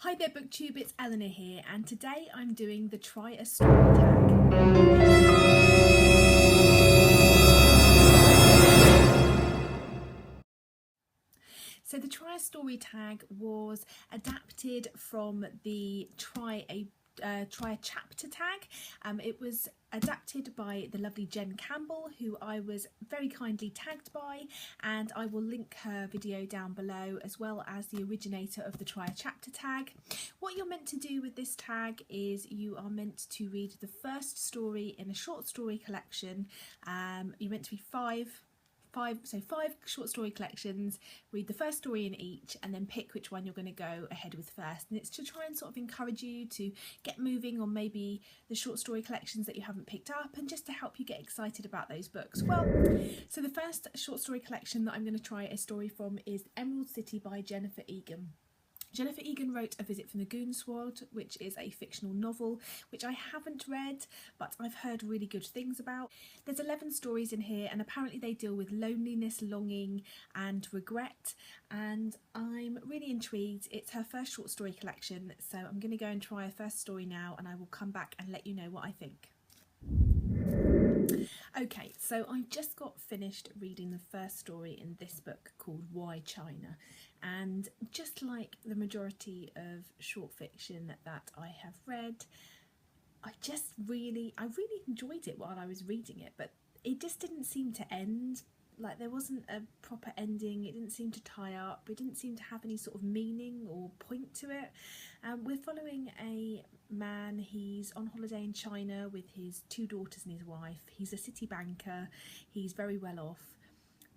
Hi there BookTube, it's Eleanor here, and today I'm doing the Try a Story tag. So the Try a Story tag was adapted from the Try a Chapter tag. It was adapted by the lovely Jen Campbell, who I was very kindly tagged by, and I will link her video down below, as well as the originator of the Try a Chapter tag. What you're meant to do with this tag is you are meant to read the first story in a short story collection. You're meant to be five short story collections, read the first story in each, and then pick which one you're going to go ahead with first. And it's to try and sort of encourage you to get moving on maybe the short story collections that you haven't picked up, and just to help you get excited about those books. Well, so the first short story collection that I'm going to try a story from is Emerald City by Jennifer Egan. Jennifer Egan wrote A Visit from the Dinosaurs, which is a fictional novel, which I haven't read, but I've heard really good things about. There's 11 stories in here, and apparently they deal with loneliness, longing and regret, and I'm really intrigued. It's her first short story collection, so I'm going to go and try her first story now, and I will come back and let you know what I think. Okay, so I just got finished reading the first story in this book called Why China, and just like the majority of short fiction that I have read, I really enjoyed it while I was reading it, but it just didn't seem to end. Like, there wasn't a proper ending, it didn't seem to tie up, it didn't seem to have any sort of meaning or point to it. We're following a man, he's on holiday in China with his 2 daughters and his wife. He's a city banker, he's very well off.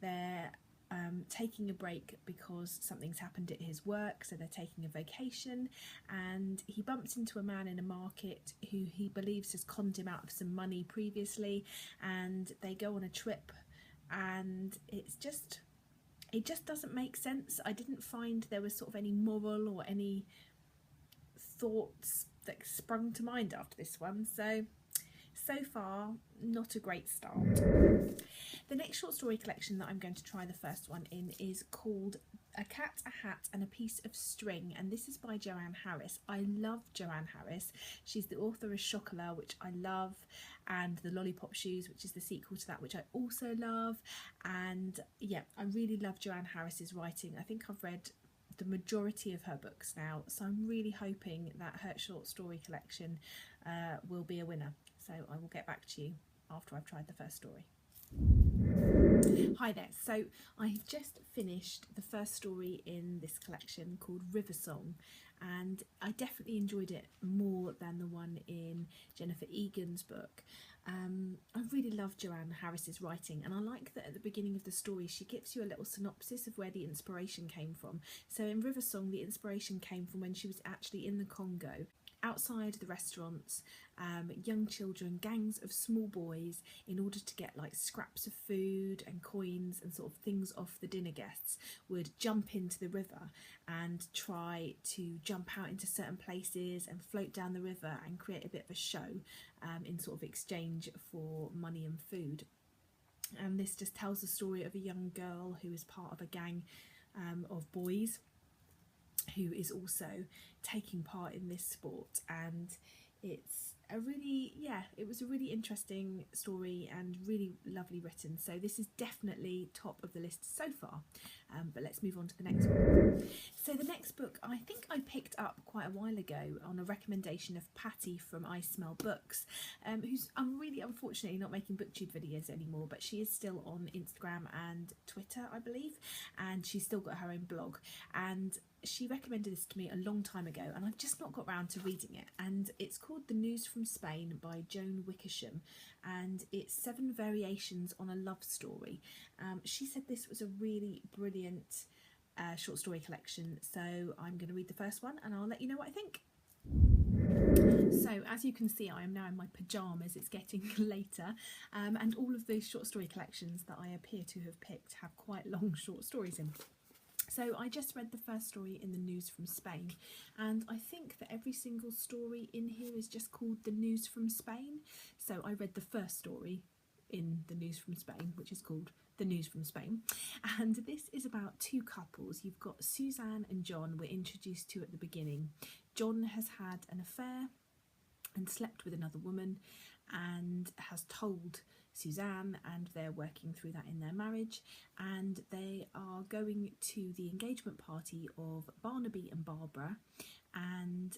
They're taking a break because something's happened at his work, so they're taking a vacation, and he bumps into a man in a market who he believes has conned him out of some money previously, and they go on a trip, and it just doesn't make sense. I didn't find there was sort of any moral or any thoughts that sprung to mind after this one, so far not a great start. The next short story collection that I'm going to try the first one in is called A Cat, a Hat and a Piece of String, and this is by Joanne Harris. I love Joanne Harris. She's the author of Chocolat, which I love, and The Lollipop Shoes, which is the sequel to that, which I also love. And yeah, I really love Joanne Harris's writing. I think I've read the majority of her books now, so I'm really hoping that her short story collection will be a winner. So I will get back to you after I've tried the first story. Hi there, so I've just finished the first story in this collection called River Song, and I definitely enjoyed it more than the one in Jennifer Egan's book. I really love Joanne Harris's writing, and I like that at the beginning of the story she gives you a little synopsis of where the inspiration came from. So in River Song, the inspiration came from when she was actually in the Congo. Outside the restaurants, young children, gangs of small boys, in order to get like scraps of food and coins and sort of things off the dinner guests, would jump into the river and try to jump out into certain places and float down the river and create a bit of a show in sort of exchange for money and food. And this just tells the story of a young girl who is part of a gang of boys who is also taking part in this sport, and it's it was a really interesting story and really lovely written, so this is definitely top of the list so far. But let's move on to the next one. So the next book I think I picked up quite a while ago on a recommendation of Patty from I Smell Books, who's really unfortunately not making BookTube videos anymore, but she is still on Instagram and Twitter, I believe, and she's still got her own blog, and she recommended this to me a long time ago, and I've just not got round to reading it. And it's called The News from Spain by Joan Wickersham, and it's 7 variations on a love story. She said this was a really brilliant short story collection, so I'm going to read the first one and I'll let you know what I think. So as you can see, I am now in my pyjamas, it's getting later, and all of those short story collections that I appear to have picked have quite long short stories in. So I just read the first story in The News from Spain, and I think that every single story in here is just called The News from Spain. So I read the first story in The News from Spain, which is called The News from Spain, and this is about two couples. You've got Suzanne and John, we're introduced to at the beginning. John has had an affair and slept with another woman and has told Suzanne, and they're working through that in their marriage, and they are going to the engagement party of Barnaby and Barbara, and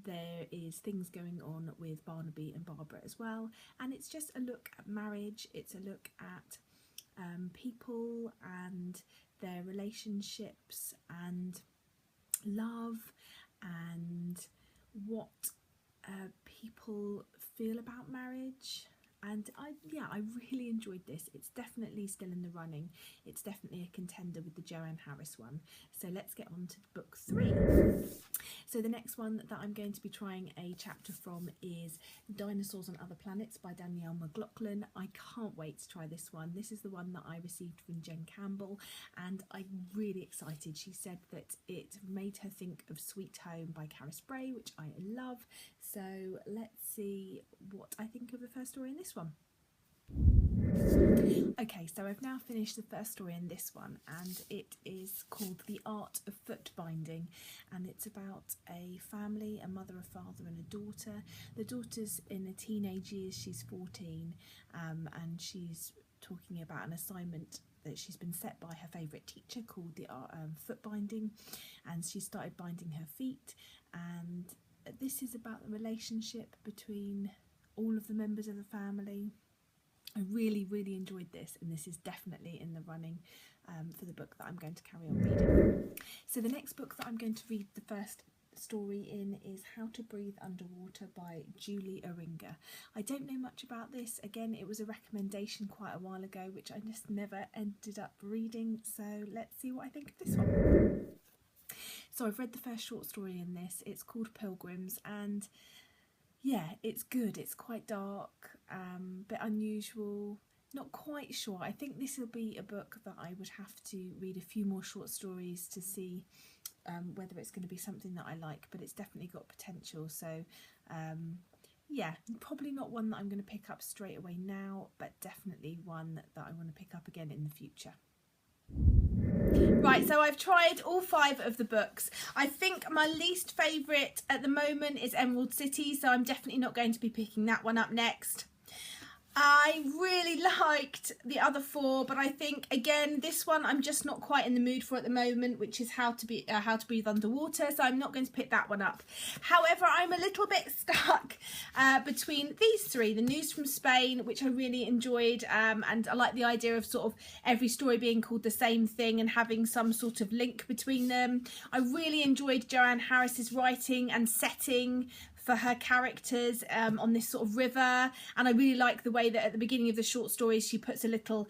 there is things going on with Barnaby and Barbara as well, and it's just a look at marriage, it's a look at people and their relationships and love and what people feel about marriage. And I really enjoyed this. It's definitely still in the running. It's definitely a contender with the Joanne Harris one. So let's get on to book 3. So the next one that I'm going to be trying a chapter from is Dinosaurs on Other Planets by Danielle McLaughlin. I can't wait to try this one. This is the one that I received from Jen Campbell, and I'm really excited. She said that it made her think of Sweet Home by Cara Spray, which I love. So let's see what I think of the first story in this one. Okay, so I've now finished the first story in this one, and it is called The Art of Foot Binding, and it's about a family, a mother, a father and a daughter. The daughter's in her teenage years, she's 14, and she's talking about an assignment that she's been set by her favourite teacher called the art foot binding, and she started binding her feet, and this is about the relationship between all of the members of the family. I really enjoyed this, and this is definitely in the running for the book that I'm going to carry on reading. So the next book that I'm going to read the first story in is How to Breathe Underwater by Julie Oringa. I don't know much about this. Again, it was a recommendation quite a while ago, which I just never ended up reading. So let's see what I think of this one. So I've read the first short story in this. It's called Pilgrims, and yeah, it's good. It's quite dark, bit unusual, not quite sure. I think this will be a book that I would have to read a few more short stories to see whether it's going to be something that I like, but it's definitely got potential. So yeah, probably not one that I'm going to pick up straight away now, but definitely one that I want to pick up again in the future. Right, so I've tried all 5 of the books. I think my least favourite at the moment is Emerald City, so I'm definitely not going to be picking that one up next. I really liked the other 4, but I think, again, this one I'm just not quite in the mood for at the moment, which is How to Breathe Underwater, so I'm not going to pick that one up. However, I'm a little bit stuck between these 3. The News from Spain, which I really enjoyed, and I like the idea of sort of every story being called the same thing and having some sort of link between them. I really enjoyed Joanne Harris's writing and setting for her characters on this sort of river, and I really like the way that at the beginning of the short stories she puts a little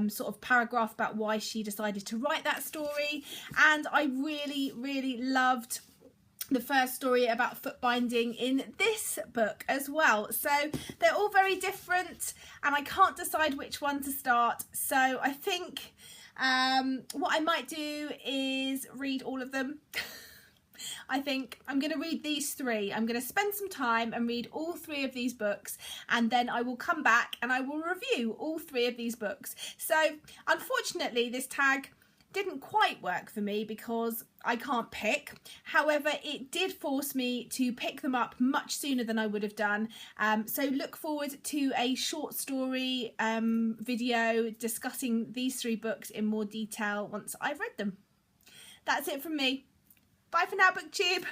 sort of paragraph about why she decided to write that story. And I really loved the first story about foot binding in this book as well. So they're all very different, and I can't decide which one to start. So I think what I might do is read all of them. I think I'm going to read these 3. I'm going to spend some time and read all 3 of these books, and then I will come back and I will review all 3 of these books. So unfortunately this tag didn't quite work for me because I can't pick. However, it did force me to pick them up much sooner than I would have done. So look forward to a short story video discussing these 3 books in more detail once I've read them. That's it from me. Bye for now, BookTube.